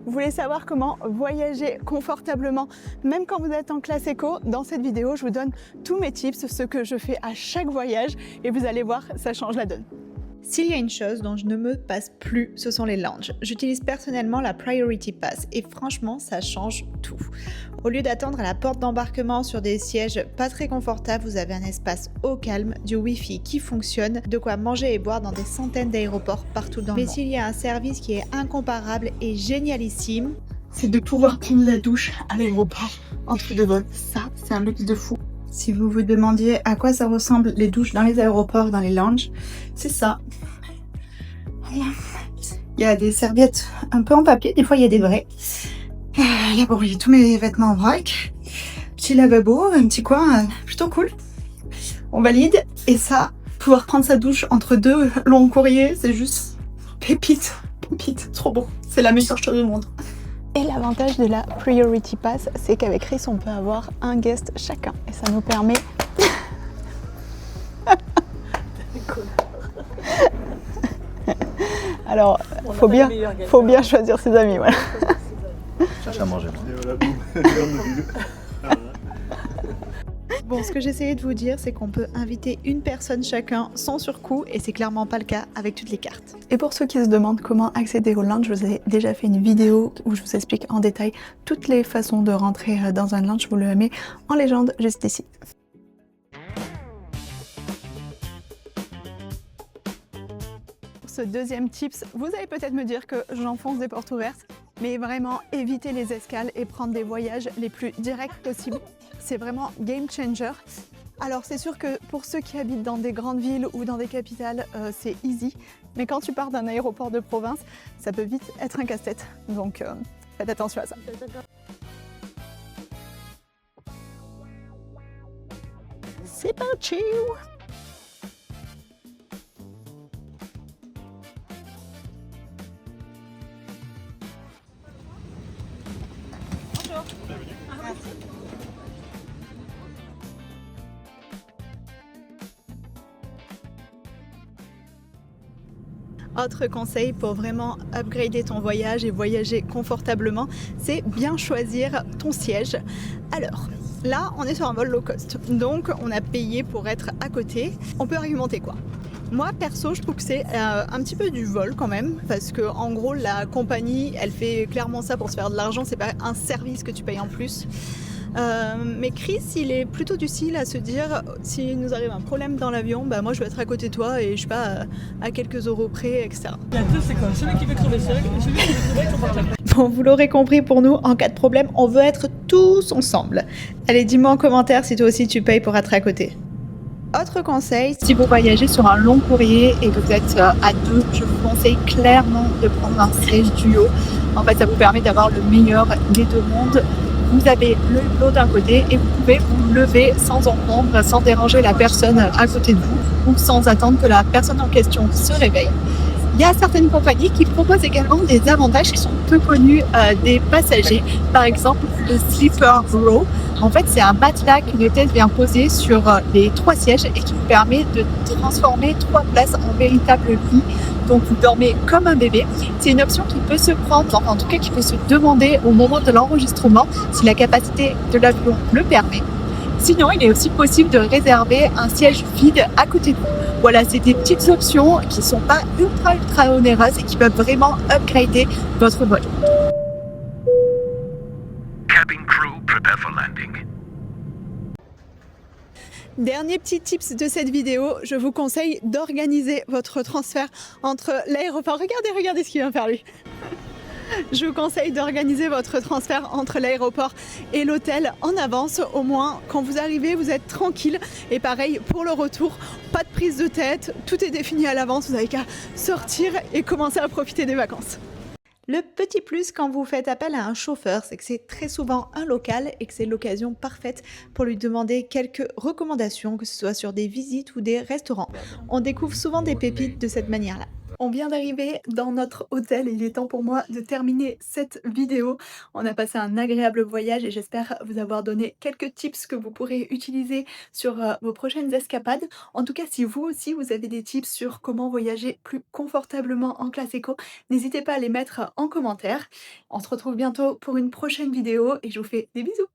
Vous voulez savoir comment voyager confortablement, même quand vous êtes en classe éco? Dans cette vidéo, je vous donne tous mes tips, ce que je fais à chaque voyage et vous allez voir, ça change la donne. S'il y a une chose dont je ne me passe plus, ce sont les lounges. J'utilise personnellement la Priority Pass et franchement, ça change tout. Au lieu d'attendre à la porte d'embarquement sur des sièges pas très confortables, vous avez un espace au calme, du Wi-Fi qui fonctionne, de quoi manger et boire dans des centaines d'aéroports partout dans le monde. Mais s'il y a un service qui est incomparable et génialissime, c'est de pouvoir prendre la douche à l'aéroport entre deux vols. Ça, c'est un luxe de fou. Si vous vous demandiez à quoi ça ressemble les douches dans les aéroports, dans les lounges, c'est ça. Il y a des serviettes un peu en papier, des fois il y a des vrais. Là, bon, il y a tous mes vêtements en vrac. Petit lavabo, un petit coin, plutôt cool. On valide. Et ça, pouvoir prendre sa douche entre deux longs courriers, c'est juste pépite, pépite, trop bon. C'est la meilleure chose au monde. Et l'avantage de la Priority Pass, c'est qu'avec Chris, on peut avoir un guest chacun. Et ça nous permet... Alors, faut bien choisir ses amis, voilà. Cherche à manger. Bon, ce que j'essayais de vous dire, c'est qu'on peut inviter une personne chacun sans surcoût et c'est clairement pas le cas avec toutes les cartes. Et pour ceux qui se demandent comment accéder au lounge, je vous ai déjà fait une vidéo où je vous explique en détail toutes les façons de rentrer dans un lounge. Je vous le mets en légende juste ici. Pour ce deuxième tips, vous allez peut-être me dire que j'enfonce des portes ouvertes, mais vraiment évitez les escales et prendre des voyages les plus directs possibles. C'est vraiment game changer. Alors c'est sûr que pour ceux qui habitent dans des grandes villes ou dans des capitales, c'est easy. Mais quand tu pars d'un aéroport de province, ça peut vite être un casse-tête. Donc faites attention à ça. C'est parti! Autre conseil pour vraiment upgrader ton voyage et voyager confortablement, c'est bien choisir ton siège. Alors, là, on est sur un vol low cost, donc on a payé pour être à côté. On peut argumenter quoi? Moi, perso, je trouve que c'est un petit peu du vol quand même, parce que en gros, la compagnie, elle fait clairement ça pour se faire de l'argent, c'est pas un service que tu payes en plus. Mais Chris, il est plutôt du style à se dire, s'il nous arrive un problème dans l'avion, bah moi je vais être à côté de toi et je sais pas, à quelques euros près, etc. La deux, c'est quoi? Celui qui veut crever seul et celui qui veut crever confortable. Bon, vous l'aurez compris, pour nous, en cas de problème, on veut être tous ensemble. Allez, dis-moi en commentaire si toi aussi tu payes pour être à côté. Autre conseil, si vous voyagez sur un long courrier et que vous êtes à deux, je vous conseille clairement de prendre un siège duo. En fait, ça vous permet d'avoir le meilleur des deux mondes. Vous avez le hublot d'un côté et vous pouvez vous lever sans encombre, sans déranger la personne à côté de vous ou sans attendre que la personne en question se réveille. Il y a certaines compagnies qui proposent également des avantages qui sont peu connus des passagers. Par exemple, le Sleeper Row. En fait, c'est un matelas qu'une hôtesse vient poser sur les trois sièges et qui vous permet de transformer trois places en véritable lit. Donc, vous dormez comme un bébé. C'est une option qui peut se prendre, enfin, en tout cas qui peut se demander au moment de l'enregistrement si la capacité de l'avion le permet. Sinon, il est aussi possible de réserver un siège vide à côté de vous. Voilà, c'est des petites options qui ne sont pas ultra onéreuses et qui peuvent vraiment upgrader votre vol. Cabin crew, prepare for landing. Dernier petit tips de cette vidéo, je vous conseille d'organiser votre transfert entre l'aéroport. Regardez ce qu'il vient faire lui. Je vous conseille d'organiser votre transfert entre l'aéroport et l'hôtel en avance. Au moins, quand vous arrivez, vous êtes tranquille. Et pareil, pour le retour, pas de prise de tête. Tout est défini à l'avance. Vous n'avez qu'à sortir et commencer à profiter des vacances. Le petit plus quand vous faites appel à un chauffeur, c'est que c'est très souvent un local et que c'est l'occasion parfaite pour lui demander quelques recommandations, que ce soit sur des visites ou des restaurants. On découvre souvent des pépites de cette manière-là. On vient d'arriver dans notre hôtel et il est temps pour moi de terminer cette vidéo. On a passé un agréable voyage et j'espère vous avoir donné quelques tips que vous pourrez utiliser sur vos prochaines escapades. En tout cas, si vous aussi vous avez des tips sur comment voyager plus confortablement en classe éco, n'hésitez pas à les mettre en commentaire. On se retrouve bientôt pour une prochaine vidéo et je vous fais des bisous.